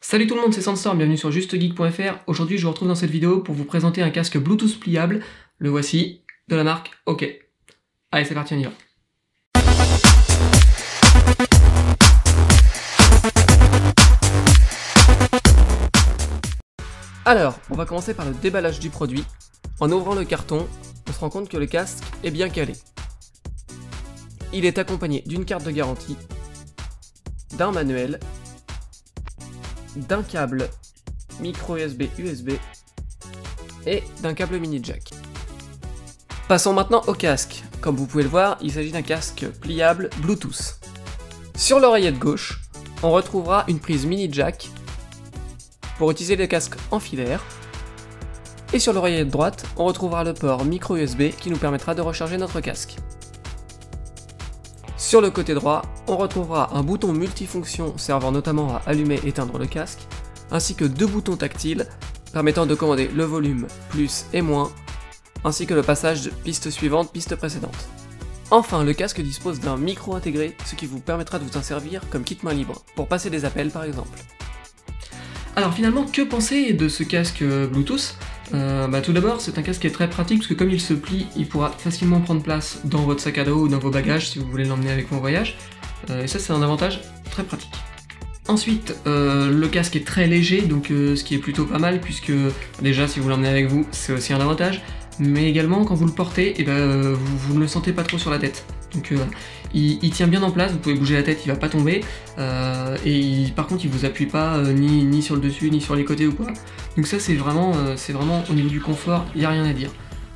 Salut tout le monde, c'est Sandstorm, bienvenue sur JusteGeek.fr. Aujourd'hui je vous retrouve dans cette vidéo pour vous présenter un casque Bluetooth pliable, le voici, de la marque OK. Allez c'est parti, on y va. Alors, on va commencer par le déballage du produit. En ouvrant le carton, on se rend compte que le casque est bien calé. Il est accompagné d'une carte de garantie, d'un manuel, d'un câble micro USB et d'un câble mini jack. Passons maintenant au casque. Comme vous pouvez le voir, il s'agit d'un casque pliable Bluetooth. Sur l'oreillette gauche, on retrouvera une prise mini jack pour utiliser le casque en filaire. Et sur l'oreillette droite, on retrouvera le port micro USB qui nous permettra de recharger notre casque. Sur le côté droit, on retrouvera un bouton multifonction servant notamment à allumer et éteindre le casque, ainsi que deux boutons tactiles permettant de commander le volume plus et moins, ainsi que le passage de piste suivante, piste précédente. Enfin, le casque dispose d'un micro intégré, ce qui vous permettra de vous en servir comme kit main libre, pour passer des appels par exemple. Alors finalement, que penser de ce casque Bluetooth ? Tout d'abord, c'est un casque qui est très pratique parce que comme il se plie, il pourra facilement prendre place dans votre sac à dos ou dans vos bagages si vous voulez l'emmener avec vous en voyage. Et ça, c'est un avantage très pratique. Ensuite, le casque est très léger, donc ce qui est plutôt pas mal puisque déjà, si vous l'emmenez avec vous, c'est aussi un avantage. Mais également, quand vous le portez, vous ne le sentez pas trop sur la tête. Donc il tient bien en place, vous pouvez bouger la tête, il va pas tomber. Par contre, il vous appuie pas ni sur le dessus, ni sur les côtés ou quoi. Donc ça, c'est vraiment au niveau du confort, il n'y a rien à dire.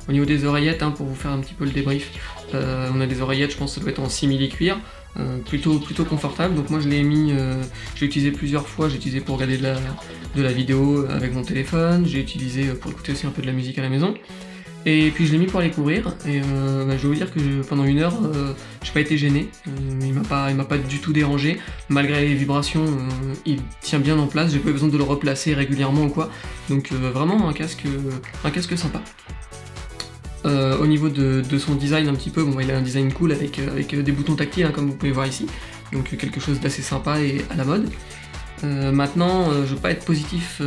Au niveau des oreillettes, pour vous faire un petit peu le débrief, on a des oreillettes, je pense que ça doit être en simili cuir. Plutôt confortable, donc moi je l'ai mis, j'ai utilisé plusieurs fois, j'ai utilisé pour regarder de la vidéo avec mon téléphone, j'ai utilisé pour écouter aussi un peu de la musique à la maison, et puis je l'ai mis pour aller courir, et je vais vous dire que pendant une heure, j'ai pas été gêné, il m'a pas du tout dérangé, malgré les vibrations, il tient bien en place, j'ai pas besoin de le replacer régulièrement ou quoi, donc vraiment un casque sympa. Au niveau de son design un petit peu, il a un design cool avec des boutons tactiles comme vous pouvez voir ici, donc quelque chose d'assez sympa et à la mode. Maintenant, je veux pas être positif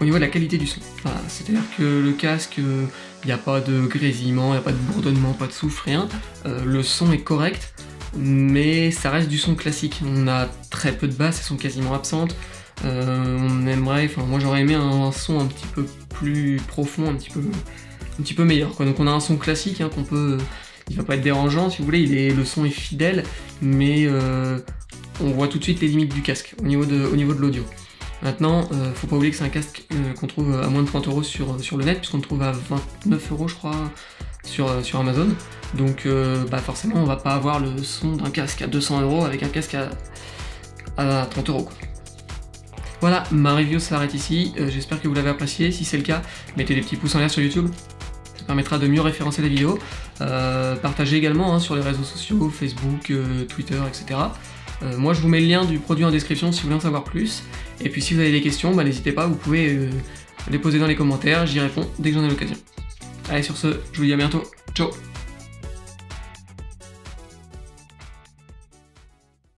au niveau de la qualité du son, c'est-à-dire que le casque, il n'y a pas de grésillement, il n'y a pas de bourdonnement, pas de souffle, rien, le son est correct, mais ça reste du son classique, on a très peu de basses, elles sont quasiment absentes, moi j'aurais aimé un son un petit peu plus profond, un petit peu meilleur, quoi. Donc on a un son classique il va pas être dérangeant si vous voulez, le son est fidèle, mais on voit tout de suite les limites du casque au niveau de l'audio. Maintenant, faut pas oublier que c'est un casque qu'on trouve à moins de 30 € sur le net, puisqu'on le trouve à 29 € je crois sur Amazon. Donc forcément on va pas avoir le son d'un casque à 200 € avec un casque à 30 € quoi. Voilà, ma review s'arrête ici, j'espère que vous l'avez apprécié, si c'est le cas, mettez des petits pouces en l'air sur YouTube. Ça permettra de mieux référencer la vidéo, partagez également sur les réseaux sociaux, Facebook, Twitter, etc. Moi je vous mets le lien du produit en description si vous voulez en savoir plus, et puis si vous avez des questions, n'hésitez pas, vous pouvez les poser dans les commentaires, j'y réponds dès que j'en ai l'occasion. Allez sur ce, je vous dis à bientôt, ciao.